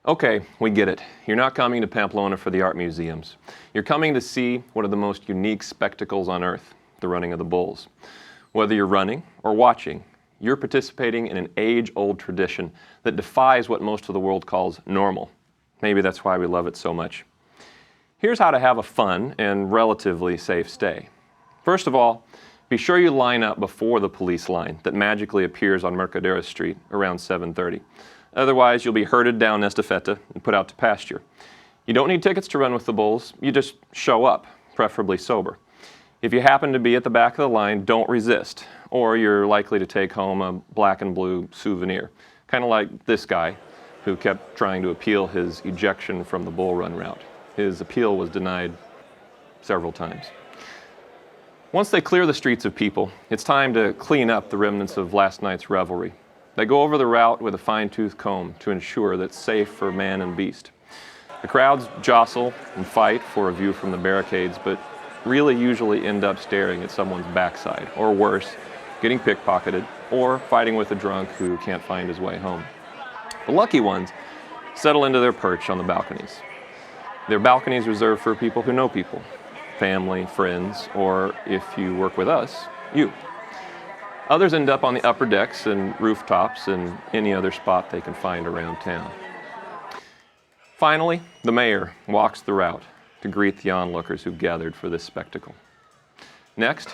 Okay, we get it. You're not coming to Pamplona for the art museums. You're coming to see one of the most unique spectacles on earth, the running of the bulls. Whether you're running or watching, you're participating in an age-old tradition that defies what most of the world calls normal. Maybe that's why we love it so much. Here's how to have a fun and relatively safe stay. First of all, be sure you line up before the police line that magically appears on Mercadera Street around 7:30. Otherwise, you'll be herded down Estafeta and put out to pasture. You don't need tickets to run with the bulls. You just show up, preferably sober. If you happen to be at the back of the line, don't resist, or you're likely to take home a black and blue souvenir, kind of like this guy who kept trying to appeal his ejection from the bull run route. His appeal was denied several times. Once they clear the streets of people, it's time to clean up the remnants of last night's revelry. They go over the route with a fine-tooth comb to ensure that it's safe for man and beast. The crowds jostle and fight for a view from the barricades, but really usually end up staring at someone's backside, or worse, getting pickpocketed, or fighting with a drunk who can't find his way home. The lucky ones settle into their perch on the balconies. They're balconies reserved for people who know people, family, friends, or if you work with us, you. Others end up on the upper decks and rooftops and any other spot they can find around town. Finally, the mayor walks the route to greet the onlookers who've gathered for this spectacle. Next,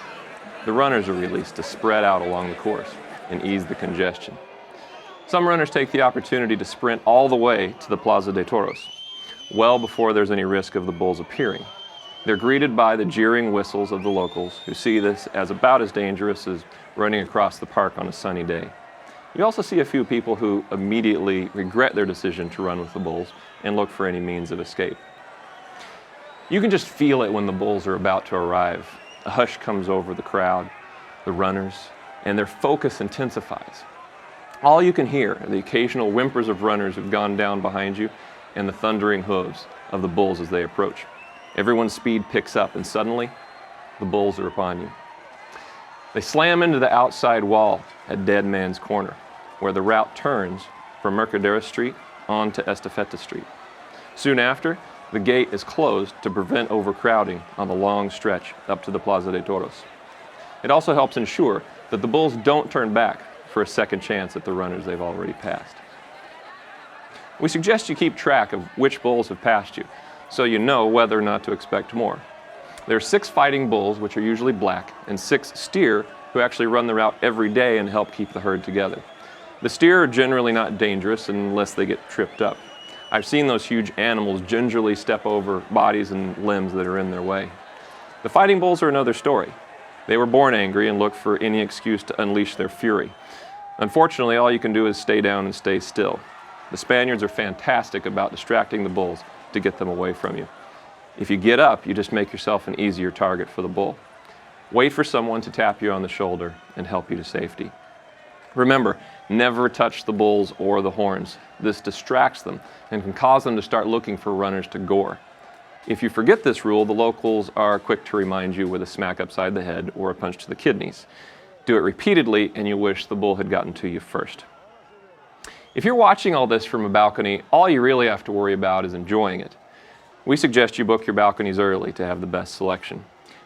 the runners are released to spread out along the course and ease the congestion. Some runners take the opportunity to sprint all the way to the Plaza de Toros, well before there's any risk of the bulls appearing. They're greeted by the jeering whistles of the locals, who see this as about as dangerous as running across the park on a sunny day. You also see a few people who immediately regret their decision to run with the bulls and look for any means of escape. You can just feel it when the bulls are about to arrive. A hush comes over the crowd, the runners, and their focus intensifies. All you can hear are the occasional whimpers of runners who've gone down behind you and the thundering hooves of the bulls as they approach. Everyone's speed picks up, and suddenly, the bulls are upon you. They slam into the outside wall at Dead Man's Corner, where the route turns from Mercadera Street onto Estafeta Street. Soon after, the gate is closed to prevent overcrowding on the long stretch up to the Plaza de Toros. It also helps ensure that the bulls don't turn back for a second chance at the runners they've already passed. We suggest you keep track of which bulls have passed you, so you know whether or not to expect more. There are 6 fighting bulls, which are usually black, and 6 steer who actually run the route every day and help keep the herd together. The steer are generally not dangerous unless they get tripped up. I've seen those huge animals gingerly step over bodies and limbs that are in their way. The fighting bulls are another story. They were born angry and look for any excuse to unleash their fury. Unfortunately, all you can do is stay down and stay still. The Spaniards are fantastic about distracting the bulls to get them away from you. If you get up, you just make yourself an easier target for the bull. Wait for someone to tap you on the shoulder and help you to safety. Remember, never touch the bulls or the horns. This distracts them and can cause them to start looking for runners to gore. If you forget this rule, the locals are quick to remind you with a smack upside the head or a punch to the kidneys. Do it repeatedly and you wish the bull had gotten to you first. If you're watching all this from a balcony, all you really have to worry about is enjoying it. We suggest you book your balconies early to have the best selection.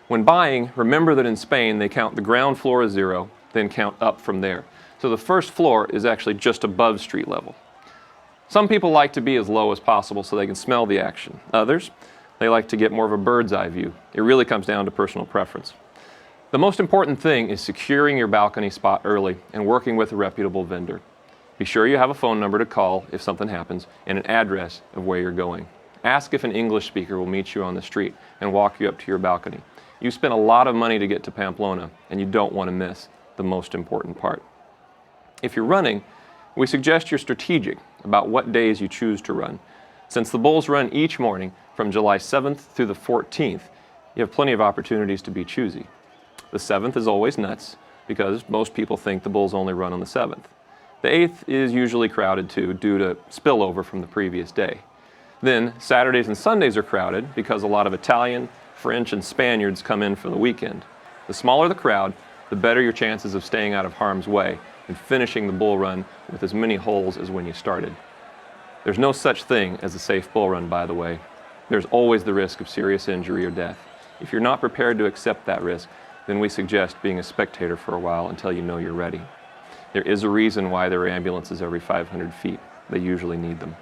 When buying, remember that in Spain they count the ground floor as 0, then count up from there. So the first floor is actually just above street level. Some people like to be as low as possible so they can smell the action. Others, they like to get more of a bird's eye view. It really comes down to personal preference. The most important thing is securing your balcony spot early and working with a reputable vendor. Be sure you have a phone number to call if something happens and an address of where you're going. Ask if an English speaker will meet you on the street and walk you up to your balcony. You spent a lot of money to get to Pamplona, and you don't want to miss the most important part. If you're running, we suggest you're strategic about what days you choose to run. Since the bulls run each morning from July 7th through the 14th, you have plenty of opportunities to be choosy. The 7th is always nuts because most people think the bulls only run on the 7th. The 8th is usually crowded too due to spillover from the previous day. Then Saturdays and Sundays are crowded because a lot of Italian, French, and Spaniards come in for the weekend. The smaller the crowd, the better your chances of staying out of harm's way and finishing the bull run with as many holes as when you started. There's no such thing as a safe bull run, by the way. There's always the risk of serious injury or death. If you're not prepared to accept that risk, then we suggest being a spectator for a while until you know you're ready. There is a reason why there are ambulances every 500 feet. They usually need them.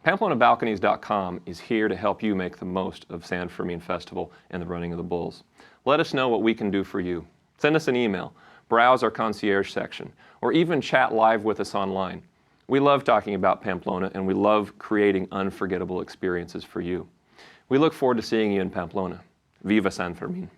PamplonaBalconies.com is here to help you make the most of San Fermin Festival and the running of the bulls. Let us know what we can do for you. Send us an email, browse our concierge section, or even chat live with us online. We love talking about Pamplona, and we love creating unforgettable experiences for you. We look forward to seeing you in Pamplona. Viva San Fermin!